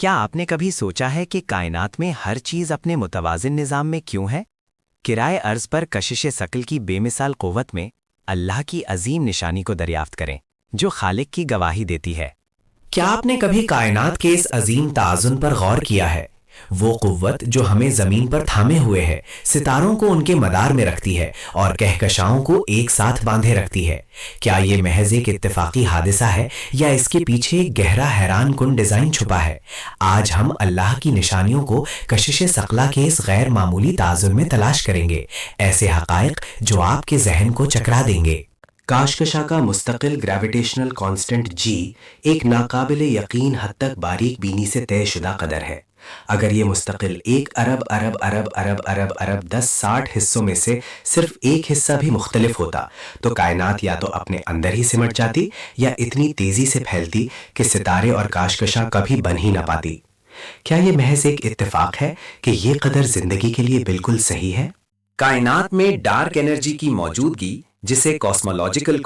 کیا آپ نے کبھی سوچا ہے کہ کائنات میں ہر چیز اپنے متوازن نظام میں کیوں ہے؟ کرائے ارض پر کشش ثقل کی بے مثال قوت میں اللہ کی عظیم نشانی کو دریافت کریں جو خالق کی گواہی دیتی ہے۔ کیا آپ نے کبھی کائنات کے اس عظیم توازن پر غور کیا ہے؟ وہ قوت جو ہمیں زمین پر تھامے ہوئے ہے، ستاروں کو ان کے مدار میں رکھتی ہے اور کہکشاؤں کو ایک ساتھ باندھے رکھتی ہے۔ کیا یہ محض ایک اتفاقی حادثہ ہے یا اس کے پیچھے ایک گہرا حیران کن ڈیزائن چھپا ہے؟ آج ہم اللہ کی نشانیوں کو کشش ثقلہ کے اس غیر معمولی توازن میں تلاش کریں گے، ایسے حقائق جو آپ کے ذہن کو چکرا دیں گے۔ کاشکشاں کا مستقل گریویٹیشنل کانسٹنٹ جی ایک ناقابل یقین حد تک باریک بینی سے طے شدہ قدر ہے۔ اگر یہ مستقل 1 ارب ارب ارب ارب ارب ارب 10-60 حصوں میں سے صرف ایک حصہ بھی مختلف ہوتا تو کائنات یا تو اپنے اندر ہی سمٹ جاتی یا اتنی تیزی سے پھیلتی کہ ستارے اور کاشکشاں کبھی بن ہی نہ پاتی۔ کیا یہ محض ایک اتفاق ہے کہ یہ قدر زندگی کے لیے بالکل صحیح ہے؟ کائنات میں ڈارک انرجی کی موجودگی، جسے کاسمولوجیکل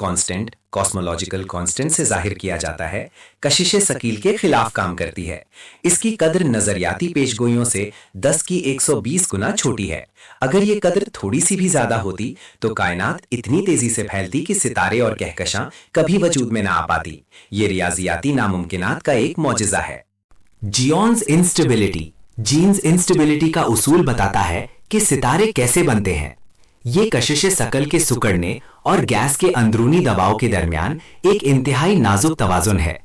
کانسٹنٹ سے ظاہر کیا جاتا ہے، کشش ثقیل کے خلاف کام کرتی ہے۔ اس کی قدر نظریاتی پیش گوئیوں سے 10⁻120 گنا چھوٹی ہے۔ اگر یہ قدر تھوڑی سی بھی زیادہ ہوتی تو کائنات اتنی تیزی سے پھیلتی کہ ستارے اور کہکشاں کبھی وجود میں نہ آ پاتی۔ یہ ریاضیاتی ناممکنات کا ایک معجزہ ہے۔ جیونز انسٹیبلٹی کا اصول بتاتا ہے کہ ستارے کیسے بنتے ہیں۔ یہ کشش ثقل کے سکڑنے اور گیس کے اندرونی دباؤ کے درمیان ایک انتہائی نازک توازن ہے۔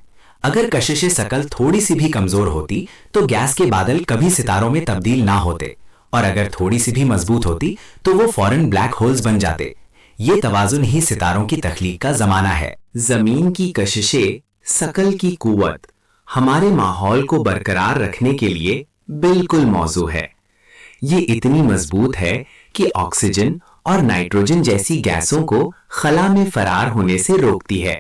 اگر کشش ثقل تھوڑی سی بھی کمزور ہوتی تو گیس کے بادل کبھی ستاروں میں تبدیل نہ ہوتے، اور اگر تھوڑی سی بھی مضبوط ہوتی تو وہ فوراً بلیک ہولز بن جاتے۔ یہ توازن ہی ستاروں کی تخلیق کا زمانہ ہے۔ زمین کی کشش ثقل کی قوت ہمارے ماحول کو برقرار رکھنے کے لیے بالکل موزوں ہے۔ یہ اتنی مضبوط ہے کہ آکسیجن اور نائٹروجن جیسی گیسوں کو خلا میں فرار ہونے سے روکتی ہے،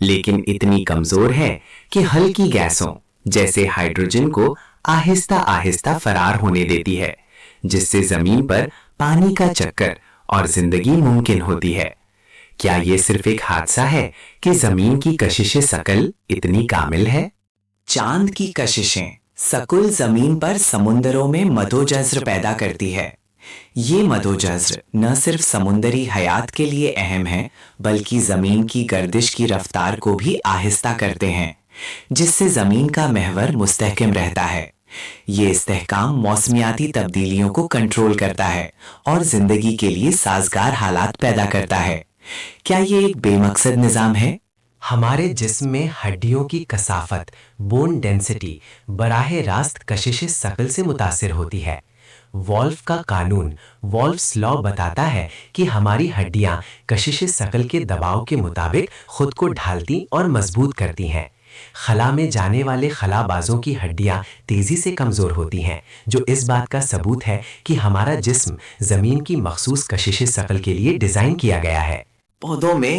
لیکن اتنی کمزور ہے کہ ہلکی گیسوں جیسے ہائیڈروجن کو آہستہ آہستہ فرار ہونے دیتی ہے، جس سے زمین پر پانی کا چکر اور زندگی ممکن ہوتی ہے۔ کیا یہ صرف ایک حادثہ ہے کہ زمین کی کشش ثقل اتنی کامل ہے؟ چاند کی کششیں ثقل زمین پر سمندروں میں مد و جزر پیدا کرتی ہے۔ یہ مد و جزر نہ صرف سمندری حیات کے لیے اہم ہے بلکہ زمین کی گردش کی رفتار کو بھی آہستہ کرتے ہیں، جس سے زمین کا محور مستحکم رہتا ہے۔ یہ استحکام موسمیاتی تبدیلیوں کو کنٹرول کرتا ہے اور زندگی کے لیے سازگار حالات پیدا کرتا ہے۔ کیا یہ ایک بے مقصد نظام ہے؟ ہمارے جسم میں ہڈیوں کی کثافت بون ڈینسٹی براہ راست کشش ثقل سے متاثر ہوتی ہے۔ وولف کا قانون وولفس لا بتاتا ہے کہ ہماری ہڈیاں کشش ثقل کے دباؤ کے مطابق خود کو ڈھالتی اور مضبوط کرتی ہیں۔ خلا میں جانے والے خلا بازوں کی ہڈیاں تیزی سے کمزور ہوتی ہیں، جو اس بات کا ثبوت ہے کہ ہمارا جسم زمین کی مخصوص کشش ثقل کے لیے ڈیزائن کیا گیا ہے۔ پودوں میں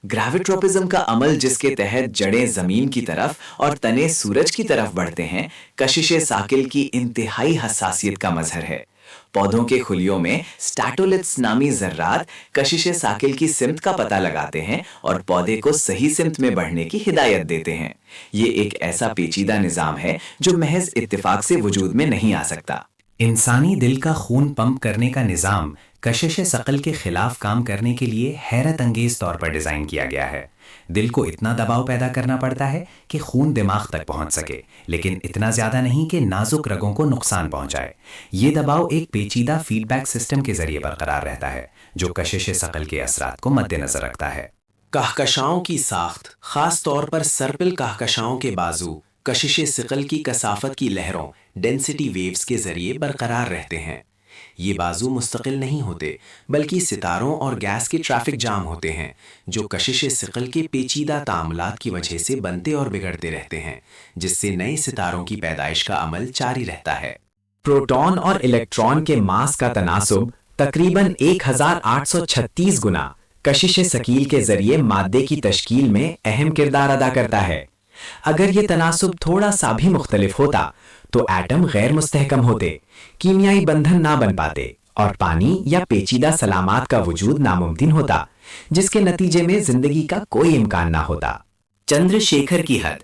گریویٹروپزم کا عمل، جس کے تحت جڑیں زمین کی طرف اور تنے سورج کی طرف بڑھتے ہیں، کشش ثقل کی انتہائی حساسیت کا مظہر ہے۔ پودوں کے خلیوں میں سٹیٹولتس نامی ذرات کشش ثقل کی سمت کا پتہ لگاتے ہیں اور پودے کو صحیح سمت میں بڑھنے کی ہدایت دیتے ہیں۔ یہ ایک ایسا پیچیدہ نظام ہے جو محض اتفاق سے وجود میں نہیں آ سکتا۔ انسانی دل کا خون پمپ کرنے کا نظام کشش ثقل کے خلاف کام کرنے کے لیے حیرت انگیز طور پر ڈیزائن کیا گیا ہے۔ دل کو اتنا دباؤ پیدا کرنا پڑتا ہے کہ خون دماغ تک پہنچ سکے، لیکن اتنا زیادہ نہیں کہ نازک رگوں کو نقصان پہنچائے۔ یہ دباؤ ایک پیچیدہ فیڈ بیک سسٹم کے ذریعے برقرار رہتا ہے جو کشش ثقل کے اثرات کو مد نظر رکھتا ہے۔ کہکشاؤں کی ساخت، خاص طور پر سرپل کہکشاؤں کے بازو، کشش ثقل کی کثافت کی لہروں ڈینسٹی ویوز کے ذریعے برقرار رہتے ہیں۔ یہ بازو مستقل نہیں ہوتے بلکہ ستاروں اور گیس کے ٹریفک جام ہوتے ہیں جو کشش ثقل کے پیچیدہ تعاملات کی وجہ سے بنتے اور بگڑتے رہتے ہیں، جس سے نئے ستاروں کی پیدائش کا عمل جاری رہتا ہے۔ پروٹون اور الیکٹران کے ماس کا تناسب تقریباً 1836 گنا کشش ثقیل کے ذریعے مادے کی تشکیل میں اہم کردار ادا کرتا ہے۔ اگر یہ تناسب تھوڑا سا بھی مختلف ہوتا تو ایٹم غیر مستحکم ہوتے، کیمیائی بندھن نہ بن پاتے اور پانی یا پیچیدہ سلامات کا وجود ناممکن ہوتا، جس کے نتیجے میں زندگی کا کوئی امکان نہ ہوتا۔ چندر شیکھر کی حد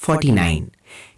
49।